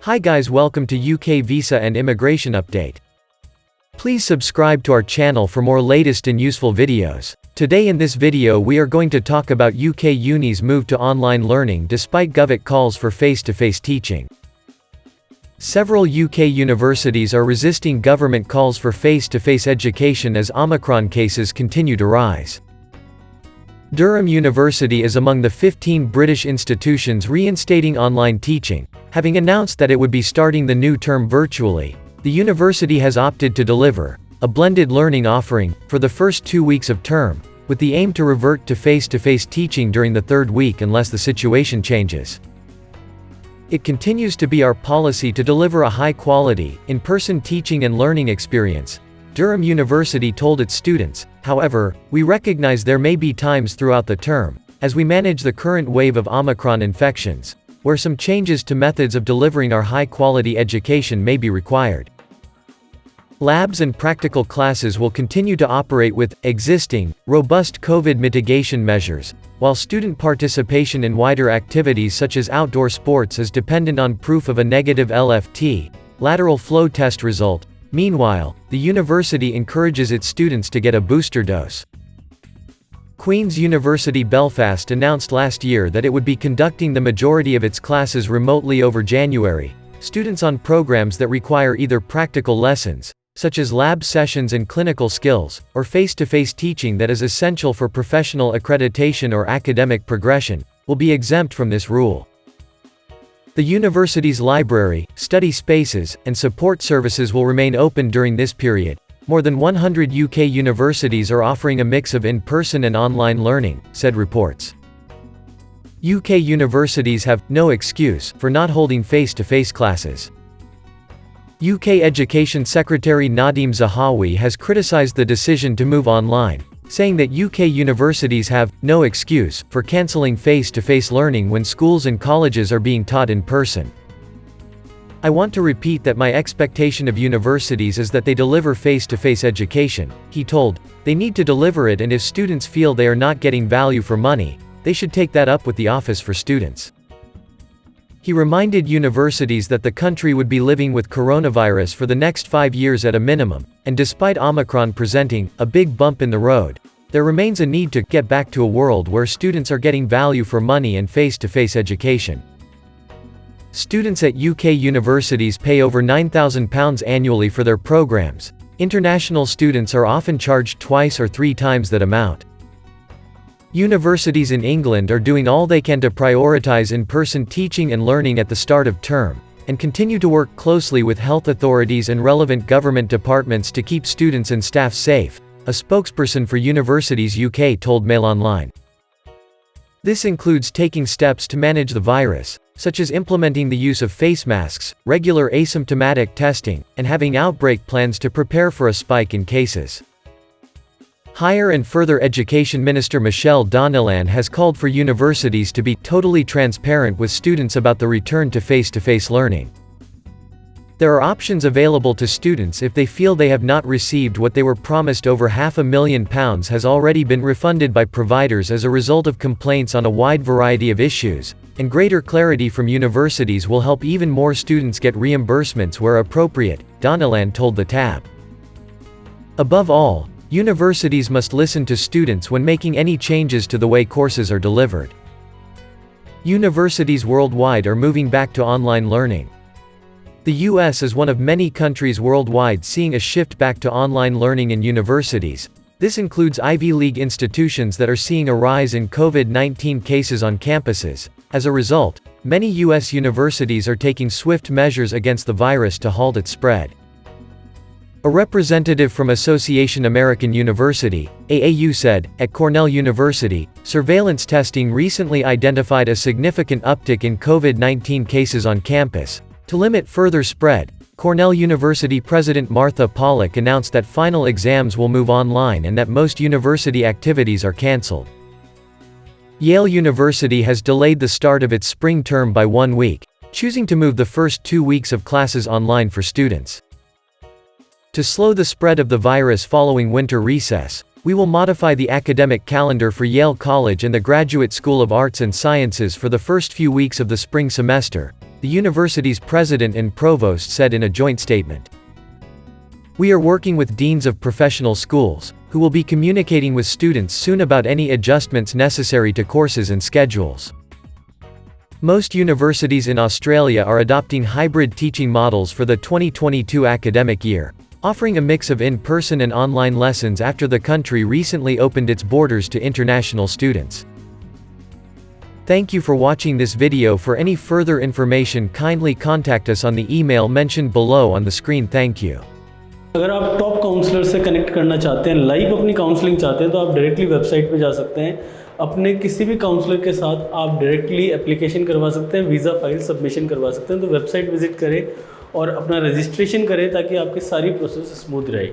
Hi guys, welcome to UK Visa and Immigration Update. Please subscribe to our channel for more latest and useful videos. Today in this video we are going to talk about UK unis move to online learning despite Government calls for face-to-face teaching. Several UK universities are resisting government calls for face-to-face education as Omicron cases continue to rise. Durham University is among the 15 British institutions reinstating online teaching. Having announced that it would be starting the new term virtually, the university has opted to deliver a blended learning offering for the first 2 weeks of term, with the aim to revert to face-to-face teaching during the third week unless the situation changes. It continues to be our policy to deliver a high-quality, in-person teaching and learning experience, Durham University told its students. However, we recognize there may be times throughout the term, as we manage the current wave of Omicron infections, where some changes to methods of delivering our high-quality education may be required. Labs and practical classes will continue to operate with existing, robust COVID mitigation measures, while student participation in wider activities such as outdoor sports is dependent on proof of a negative LFT, lateral flow test result. Meanwhile, the university encourages its students to get a booster dose. Queen's University Belfast announced last year that it would be conducting the majority of its classes remotely over January. Students on programs that require either practical lessons, such as lab sessions and clinical skills, or face-to-face teaching that is essential for professional accreditation or academic progression, will be exempt from this rule. The university's library, study spaces, and support services will remain open during this period. More than 100 UK universities are offering a mix of in-person and online learning, said reports. UK universities have no excuse for not holding face-to-face classes. UK Education Secretary Nadeem Zahawi has criticised the decision to move online, saying that UK universities have no excuse for cancelling face-to-face learning when schools and colleges are being taught in person. I want to repeat that my expectation of universities is that they deliver face-to-face education, he told. They need to deliver it, and if students feel they are not getting value for money, they should take that up with the Office for Students. He reminded universities that the country would be living with coronavirus for the next 5 years at a minimum, and despite Omicron presenting a big bump in the road, there remains a need to get back to a world where students are getting value for money and face-to-face education. Students at UK universities pay over £9,000 annually for their programs. International students are often charged twice or 3 times that amount. Universities in England are doing all they can to prioritise in-person teaching and learning at the start of term, and continue to work closely with health authorities and relevant government departments to keep students and staff safe, a spokesperson for Universities UK told Mail Online. This includes taking steps to manage the virus, such as implementing the use of face masks, regular asymptomatic testing, and having outbreak plans to prepare for a spike in cases. Higher and Further Education Minister Michelle Donnellan has called for universities to be totally transparent with students about the return to face-to-face learning. There are options available to students if they feel they have not received what they were promised. Over £500,000 has already been refunded by providers as a result of complaints on a wide variety of issues, and greater clarity from universities will help even more students get reimbursements where appropriate, Donnellan told the Tab. Above all, universities must listen to students when making any changes to the way courses are delivered. Universities worldwide are moving back to online learning. The US is one of many countries worldwide seeing a shift back to online learning in universities. This includes Ivy League institutions that are seeing a rise in COVID-19 cases on campuses. As a result, many US universities are taking swift measures against the virus to halt its spread. A representative from Association American University, AAU said, at Cornell University, surveillance testing recently identified a significant uptick in COVID-19 cases on campus. To limit further spread, Cornell University President Martha Pollack announced that final exams will move online and that most university activities are cancelled. Yale University has delayed the start of its spring term by 1 week, choosing to move the first 2 weeks of classes online for students. To slow the spread of the virus following winter recess, we will modify the academic calendar for Yale College and the Graduate School of Arts and Sciences for the first few weeks of the spring semester, the university's president and provost said in a joint statement. We are working with deans of professional schools, who will be communicating with students soon about any adjustments necessary to courses and schedules. Most universities in Australia are adopting hybrid teaching models for the 2022 academic year, offering a mix of in-person and online lessons after the country recently opened its borders to international students. Thank you for watching this video. For any further information, kindly contact us on the email mentioned below on the screen. Thank you. अगर आप top counsellor से connect करना चाहते हैं, live अपनी counselling चाहते हैं, तो आप डायरेक्टली वेबसाइट पे जा सकते हैं। अपने किसी भी काउंसलर के साथ आप डायरेक्टली एप्लीकेशन करवा सकते हैं, वीज़ा फाइल सबमिशन करवा सकते हैं। तो वेबसाइट विजिट करें और अपना रजिस्ट्रेशन करें ताकि आपकी सारी प्रोसेस स्मूथ रहे।